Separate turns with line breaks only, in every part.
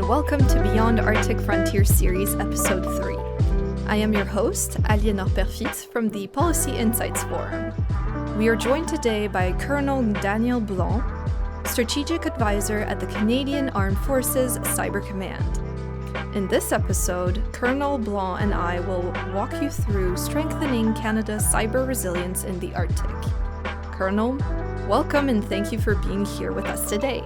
welcome to Beyond Arctic Frontier Series, Episode 3. I am your host, Aliénor Perfit, from the Policy Insights Forum. We are joined today by Colonel Daniel Blanc, Strategic Advisor at the Canadian Armed Forces Cyber Command. In this episode, Colonel Blanc and I will walk you through strengthening Canada's cyber resilience in the Arctic. Colonel, welcome and thank you for being here with us today.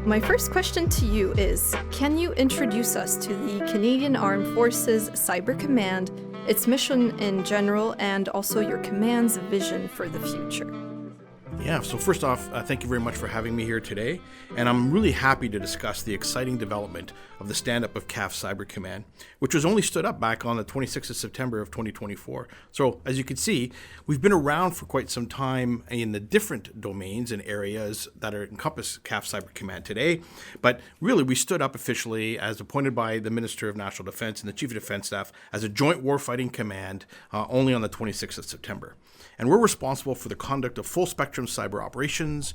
My first question to you is, can you introduce us to the Canadian Armed Forces Cyber Command, its mission in general, and also your command's vision for the future?
Yeah, so first off, thank you very much for having me here today, and I'm really happy to discuss the exciting development of the stand-up of CAF Cyber Command, which was only stood up back on the 26th of September of 2024. So, as you can see, we've been around for quite some time in the different domains and areas that encompass CAF Cyber Command today, but really we stood up officially as appointed by the Minister of National Defense and the Chief of Defense Staff as a joint warfighting command only on the 26th of September. And we're responsible for the conduct of full-spectrum cyber operations,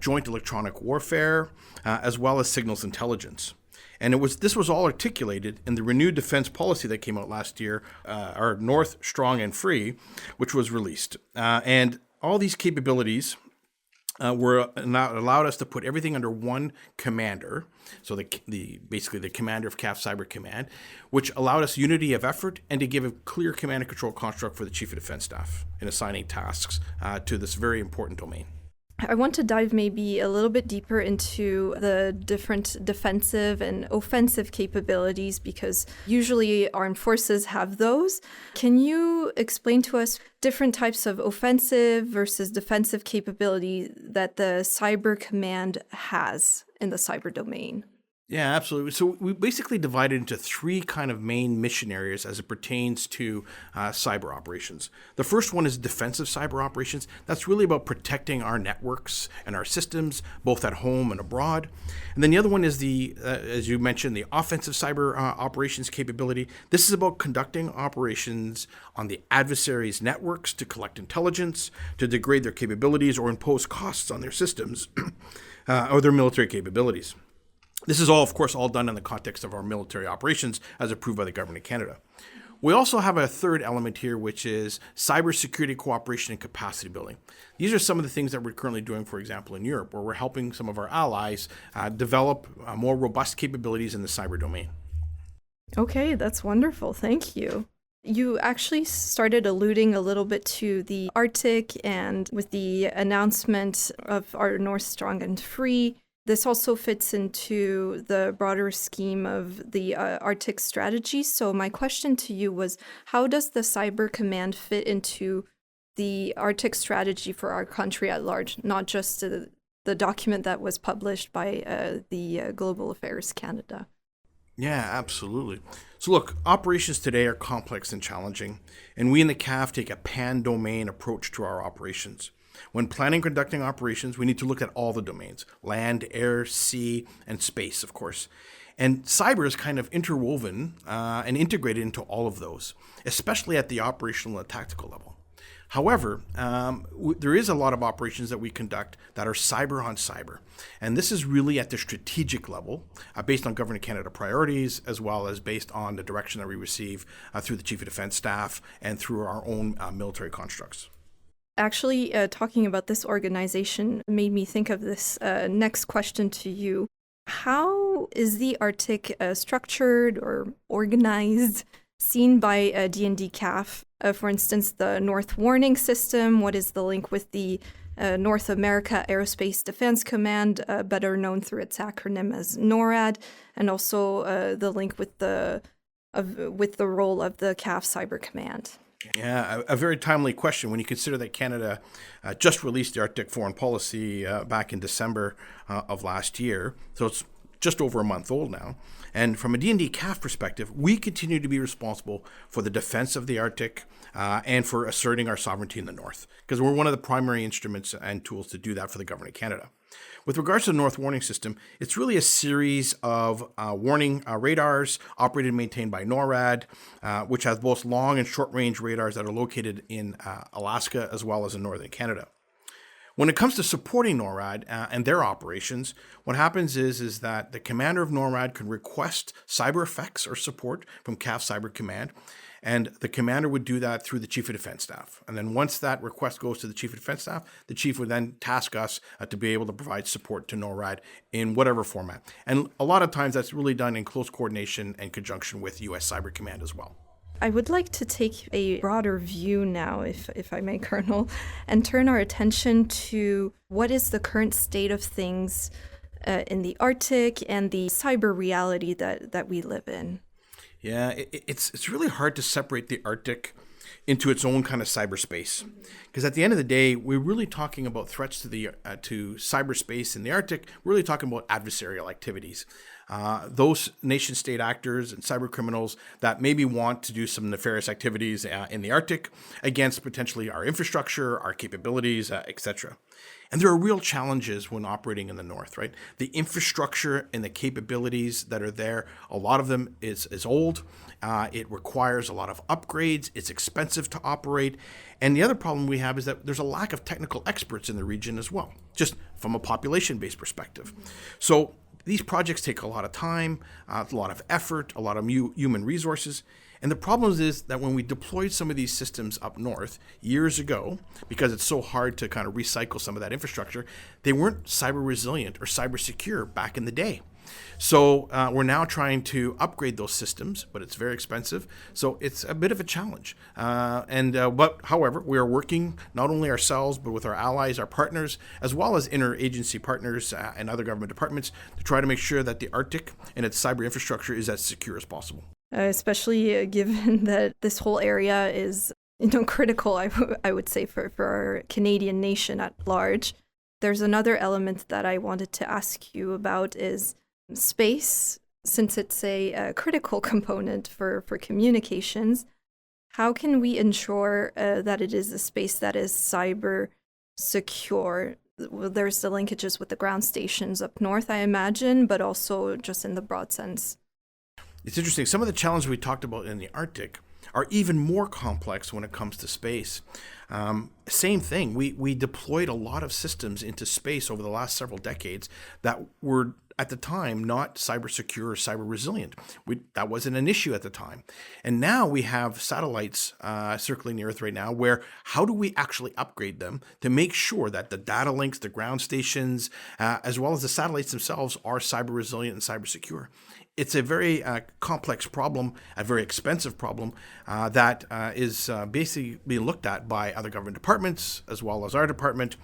joint electronic warfare, as well as signals intelligence. And this was all articulated in the renewed defense policy that came out last year, our North, Strong and Free, which was released. And all these capabilities allowed us to put everything under one commander, so basically the commander of CAF Cyber Command, which allowed us unity of effort and to give a clear command and control construct for the Chief of Defense Staff in assigning tasks to this very important domain.
I want to dive maybe a little bit deeper into the different defensive and offensive capabilities because usually armed forces have those. Can you explain to us different types of offensive versus defensive capability that the Cyber Command has in the cyber domain?
Yeah, absolutely. So we basically divided into three kind of main mission areas as it pertains to cyber operations. The first one is defensive cyber operations. That's really about protecting our networks and our systems, both at home and abroad. And then the other one is as you mentioned, the offensive cyber operations capability. This is about conducting operations on the adversary's networks to collect intelligence, to degrade their capabilities or impose costs on their systems or their military capabilities. This is all, of course, all done in the context of our military operations as approved by the Government of Canada. We also have a third element here, which is cybersecurity cooperation and capacity building. These are some of the things that we're currently doing, for example, in Europe, where we're helping some of our allies develop more robust capabilities in the cyber domain.
Okay, that's wonderful. Thank you. You actually started alluding a little bit to the Arctic and with the announcement of our North Strong and Free. This also fits into the broader scheme of the Arctic strategy. So my question to you was, how does the Cyber Command fit into the Arctic strategy for our country at large, not just the document that was published by the Global Affairs Canada?
Yeah, absolutely. So look, operations today are complex and challenging, and we in the CAF take a pan-domain approach to our operations. When planning and conducting operations, we need to look at all the domains, land, air, sea, and space, of course. And cyber is kind of interwoven and integrated into all of those, especially at the operational and tactical level. However, there is a lot of operations that we conduct that are cyber on cyber. And this is really at the strategic level, based on Government of Canada priorities, as well as based on the direction that we receive through the Chief of Defense Staff and through our own military constructs.
Actually, talking about this organization made me think of this next question to you. How is the Arctic structured or organized, seen by D&D CAF? For instance, the North Warning System, what is the link with the North America Aerospace Defense Command, better known through its acronym as NORAD, and also the link with the role of the CAF Cyber Command?
Yeah, a very timely question when you consider that Canada just released the Arctic Foreign Policy back in December of last year. So it's just over a month old now. And from a D&D CAF perspective, we continue to be responsible for the defense of the Arctic and for asserting our sovereignty in the North, because we're one of the primary instruments and tools to do that for the Government of Canada. With regards to the North Warning System, it's really a series of warning radars operated and maintained by NORAD, which has both long and short-range radars that are located in Alaska as well as in northern Canada. When it comes to supporting NORAD and their operations, what happens is that the commander of NORAD can request cyber effects or support from CAF Cyber Command, and the commander would do that through the Chief of Defense Staff. And then once that request goes to the Chief of Defense Staff, the Chief would then task us to be able to provide support to NORAD in whatever format. And a lot of times that's really done in close coordination and conjunction with U.S. Cyber Command as well.
I would like to take a broader view now, if I may, Colonel, and turn our attention to what is the current state of things in the Arctic and the cyber reality that we live in.
Yeah, it's really hard to separate the Arctic into its own kind of cyberspace, because at the end of the day, we're really talking about threats to cyberspace in the Arctic. We're really talking about adversarial activities. Those nation-state actors and cyber criminals that maybe want to do some nefarious activities in the Arctic against potentially our infrastructure, our capabilities, etc. And there are real challenges when operating in the North, right? The infrastructure and the capabilities that are there, a lot of them is old. It requires a lot of upgrades. It's expensive to operate. And the other problem we have is that there's a lack of technical experts in the region as well, just from a population-based perspective. So these projects take a lot of time, a lot of effort, a lot of human resources. And the problem is that when we deployed some of these systems up north years ago, because it's so hard to kind of recycle some of that infrastructure, they weren't cyber resilient or cyber secure back in the day. So we're now trying to upgrade those systems, but it's very expensive. So it's a bit of a challenge. But however, we are working not only ourselves, but with our allies, our partners, as well as interagency partners and other government departments to try to make sure that the Arctic and its cyber infrastructure is as secure as possible.
Especially given that this whole area is critical, I would say, for our Canadian nation at large. There's another element that I wanted to ask you about is space, since it's a critical component for communications. How can we ensure that it is a space that is cyber secure? Well, there's the linkages with the ground stations up north, I imagine, but also just in the broad sense.
It's interesting. Some of the challenges we talked about in the Arctic are even more complex when it comes to space. Same thing. We deployed a lot of systems into space over the last several decades that were, at the time, not cyber secure or cyber resilient. That wasn't an issue at the time. And now we have satellites circling the Earth right now where how do we actually upgrade them to make sure that the data links, the ground stations, as well as the satellites themselves are cyber resilient and cyber secure? It's a very complex problem, a very expensive problem that is basically being looked at by other government departments as well as our department.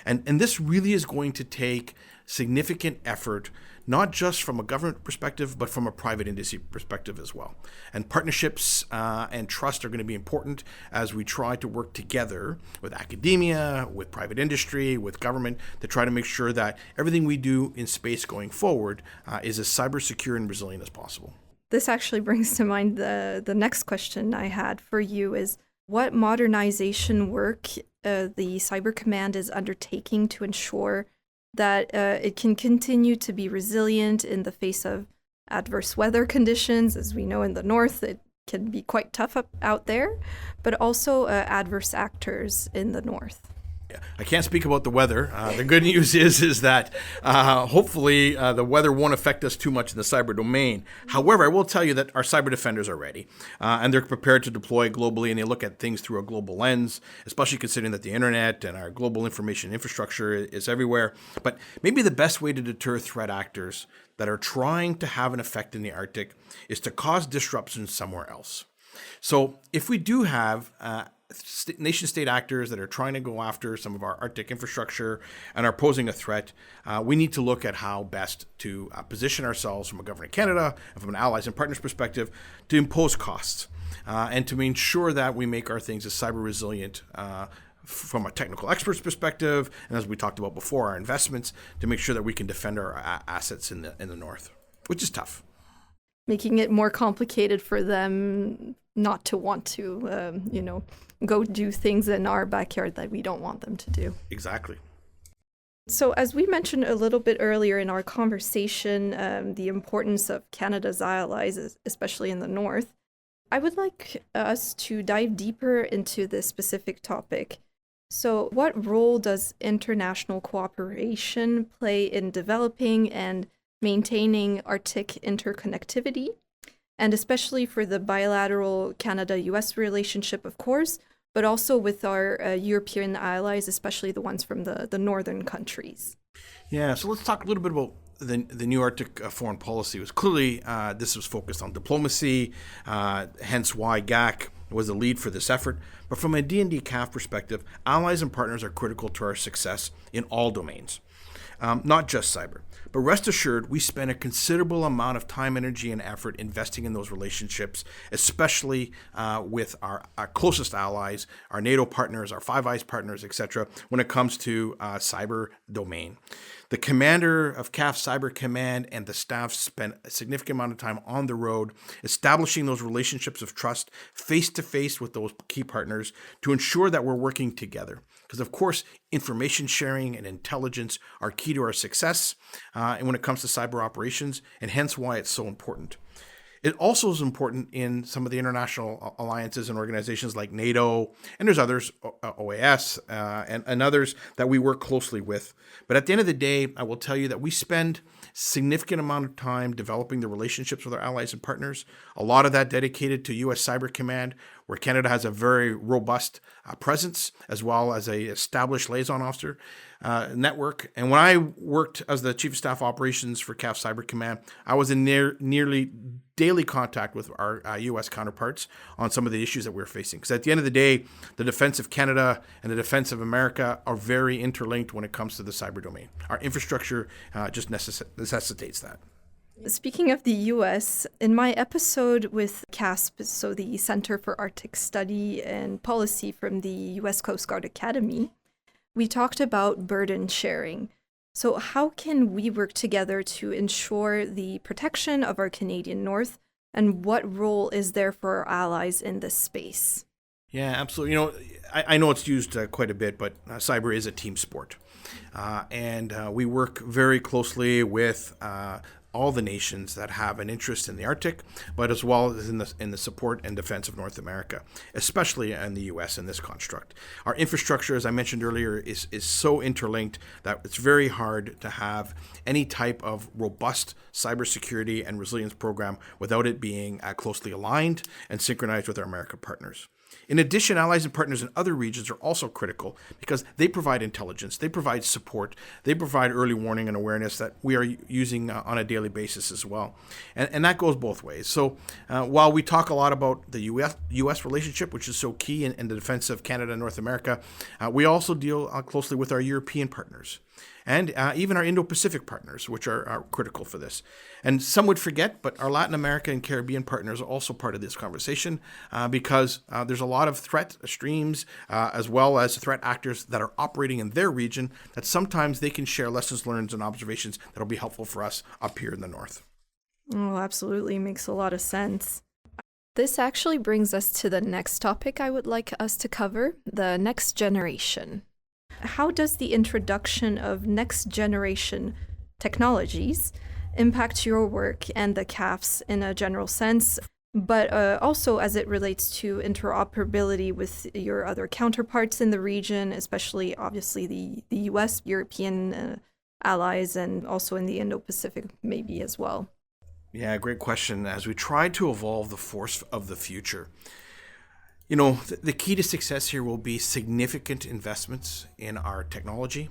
And this really is going to take significant effort, not just from a government perspective, but from a private industry perspective as well. And partnerships and trust are going to be important as we try to work together with academia, with private industry, with government to try to make sure that everything we do in space going forward is as cyber secure and resilient as possible.
This actually brings to mind the next question I had for you is what modernization work the Cyber Command is undertaking to ensure that it can continue to be resilient in the face of adverse weather conditions. As we know in the north, it can be quite tough out there, but also adverse actors in the north.
Yeah, I can't speak about the weather. The good news is that hopefully the weather won't affect us too much in the cyber domain. However, I will tell you that our cyber defenders are ready and they're prepared to deploy globally, and they look at things through a global lens, especially considering that the internet and our global information infrastructure is everywhere. But maybe the best way to deter threat actors that are trying to have an effect in the Arctic is to cause disruption somewhere else. So if we do have nation-state actors that are trying to go after some of our Arctic infrastructure and are posing a threat, we need to look at how best to position ourselves from a government of Canada and from an allies and partners perspective to impose costs and to ensure that we make our things as cyber resilient from a technical expert's perspective, and as we talked about before, our investments to make sure that we can defend our assets in the north, which is tough.
Making it more complicated for them not to want to, go do things in our backyard that we don't want them to do.
Exactly.
So as we mentioned a little bit earlier in our conversation, the importance of Canada's allies, especially in the north, I would like us to dive deeper into this specific topic. So, what role does international cooperation play in developing and maintaining Arctic interconnectivity? And especially for the bilateral Canada-US relationship, of course, but also with our European allies, especially the ones from the northern countries.
Yeah, so let's talk a little bit about the new Arctic foreign policy. It was clearly this was focused on diplomacy, hence why GAC was the lead for this effort. But from a D&D CAF perspective, allies and partners are critical to our success in all domains, not just cyber. But rest assured, we spend a considerable amount of time, energy, and effort investing in those relationships, especially with our closest allies, our NATO partners, our Five Eyes partners, etc., when it comes to cyber domain. The commander of CAF Cyber Command and the staff spent a significant amount of time on the road establishing those relationships of trust face-to-face with those key partners to ensure that we're working together. Because, of course, information sharing and intelligence are key to our success and when it comes to cyber operations, and hence why it's so important. It also is important in some of the international alliances and organizations like NATO, and there's others, OAS, and others that we work closely with. But at the end of the day, I will tell you that we spend significant amount of time developing the relationships with our allies and partners. A lot of that dedicated to U.S. Cyber Command, where Canada has a very robust presence, as well as a established liaison officer network. And when I worked as the Chief of Staff Operations for CAF Cyber Command, I was in nearly daily contact with our U.S. counterparts on some of the issues that we're facing. Because at the end of the day, the defense of Canada and the defense of America are very interlinked when it comes to the cyber domain. Our infrastructure just necessitates that.
Speaking of the US, in my episode with CASP, so the Center for Arctic Study and Policy from the US Coast Guard Academy, we talked about burden sharing. So how can we work together to ensure the protection of our Canadian North, and what role is there for our allies in this space?
Yeah, absolutely. You know, I know it's used quite a bit, but cyber is a team sport. And we work very closely with all the nations that have an interest in the Arctic, but as well as in the support and defense of North America, especially in the U.S. in this construct. Our infrastructure, as I mentioned earlier, is so interlinked that it's very hard to have any type of robust cybersecurity and resilience program without it being closely aligned and synchronized with our American partners. In addition, allies and partners in other regions are also critical because they provide intelligence, they provide support, they provide early warning and awareness that we are using on a daily basis as well. And that goes both ways. So while we talk a lot about the U.S. relationship, which is so key in the defense of Canada and North America, we also deal closely with our European partners. And even our Indo-Pacific partners, which are critical for this. And some would forget, but our Latin America and Caribbean partners are also part of this conversation because there's a lot of threat streams as well as threat actors that are operating in their region that sometimes they can share lessons learned and observations that will be helpful for us up here in the north.
Oh, absolutely. Makes a lot of sense. This actually brings us to the next topic I would like us to cover, the next generation. How does the introduction of next generation technologies impact your work and the CAFs in a general sense, but also as it relates to interoperability with your other counterparts in the region, especially obviously the US, European allies, and also in the Indo-Pacific maybe as well?
Yeah, great question. As we try to evolve the force of the future, you know, the key to success here will be significant investments in our technology,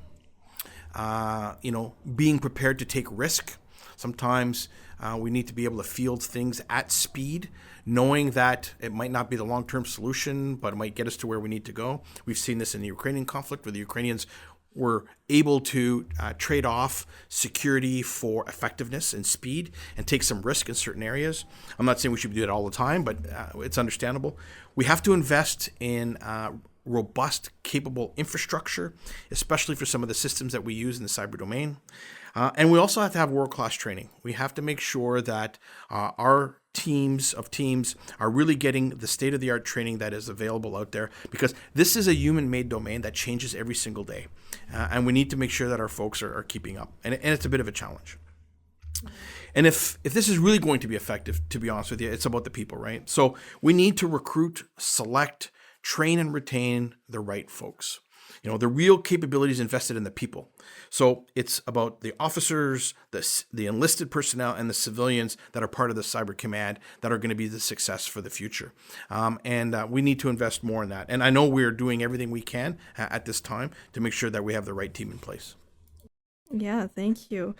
being prepared to take risk. Sometimes we need to be able to field things at speed, knowing that it might not be the long-term solution, but it might get us to where we need to go. We've seen this in the Ukrainian conflict where the Ukrainians were able to trade off security for effectiveness and speed and take some risk in certain areas. I'm not saying we should do it all the time, but it's understandable. We have to invest in robust, capable infrastructure, especially for some of the systems that we use in the cyber domain. And we also have to have world-class training. We have to make sure that our teams are really getting the state-of-the-art training that is available out there, because this is a human-made domain that changes every single day. And we need to make sure that our folks are keeping up. And it's a bit of a challenge. And if this is really going to be effective, to be honest with you, it's about the people, right? So we need to recruit, select, train, and retain the right folks. The real capabilities invested in the people. So it's about the officers, the enlisted personnel, and the civilians that are part of the Cyber Command that are going to be the success for the future. And we need to invest more in that. And I know we're doing everything we can at this time to make sure that we have the right team in place.
Yeah, thank you.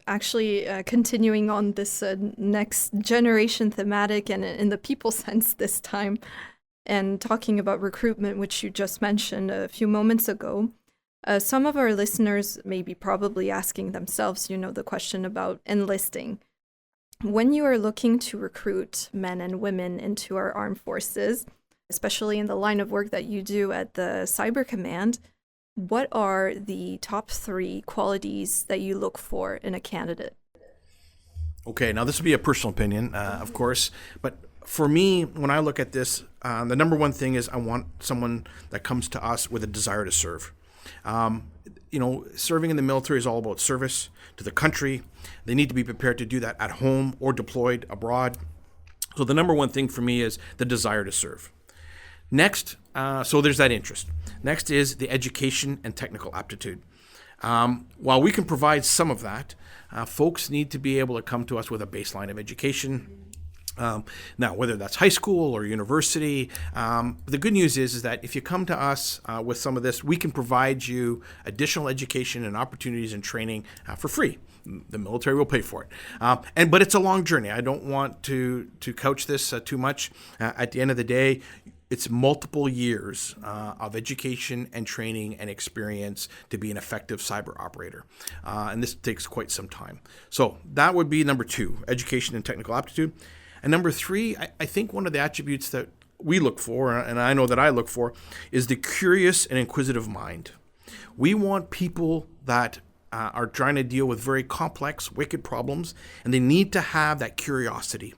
Actually, continuing on this next generation thematic and in the people sense this time, and talking about recruitment, which you just mentioned a few moments ago, some of our listeners may be probably asking themselves, the question about enlisting. When you are looking to recruit men and women into our armed forces, especially in the line of work that you do at the Cyber Command, what are the top 3 qualities that you look for in a candidate?
Okay, now this would be a personal opinion, of course, but for me, when I look at this, the number one thing is I want someone that comes to us with a desire to serve. Serving in the military is all about service to the country. They need to be prepared to do that at home or deployed abroad. So the number one thing for me is the desire to serve. Next, so there's that interest. Next is the education and technical aptitude. While we can provide some of that, folks need to be able to come to us with a baseline of education. Now, whether that's high school or university, the good news is that if you come to us with some of this, we can provide you additional education and opportunities and training for free. The military will pay for it. But it's a long journey. I don't want to couch this too much. At the end of the day, it's multiple years of education and training and experience to be an effective cyber operator. And this takes quite some time. So that would be number 2, education and technical aptitude. And number 3, I think one of the attributes that we look for, and I know that I look for, is the curious and inquisitive mind. We want people that are trying to deal with very complex, wicked problems, and they need to have that curiosity.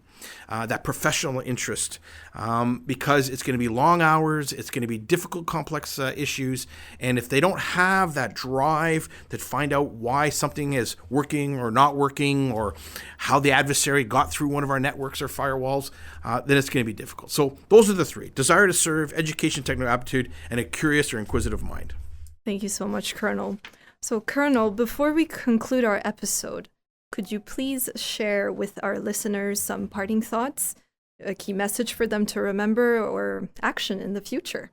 That professional interest, because it's going to be long hours, it's going to be difficult, complex issues, and if they don't have that drive to find out why something is working or not working, or how the adversary got through one of our networks or firewalls, then it's going to be difficult. So those are the 3: desire to serve, education, technical aptitude, and a curious or inquisitive mind.
Thank you so much, Colonel. So, Colonel, before we conclude our episode, could you please share with our listeners some parting thoughts, a key message for them to remember or action in the future?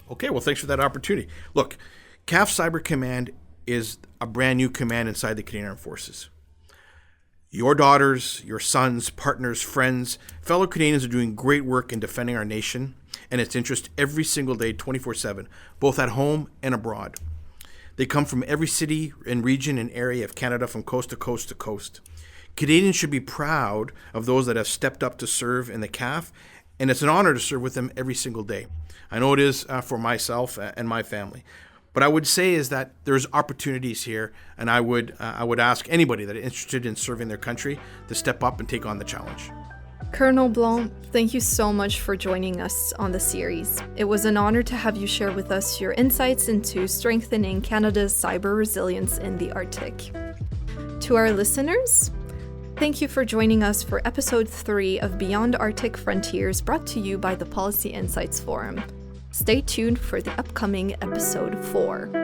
Okay, well, thanks for that opportunity. Look, CAF Cyber Command is a brand new command inside the Canadian Armed Forces. Your daughters, your sons, partners, friends, fellow Canadians are doing great work in defending our nation and its interest every single day, 24/7, both at home and abroad. They come from every city and region and area of Canada, from coast to coast to coast. Canadians should be proud of those that have stepped up to serve in the CAF, and it's an honor to serve with them every single day. I know it is for myself and my family. But I would say is that there's opportunities here, and I would ask anybody that is interested in serving their country to step up and take on the challenge.
Colonel Blanc, thank you so much for joining us on the series. It was an honor to have you share with us your insights into strengthening Canada's cyber resilience in the Arctic. To our listeners, thank you for joining us for episode 3 of Beyond Arctic Frontiers, brought to you by the Policy Insights Forum. Stay tuned for the upcoming episode 4.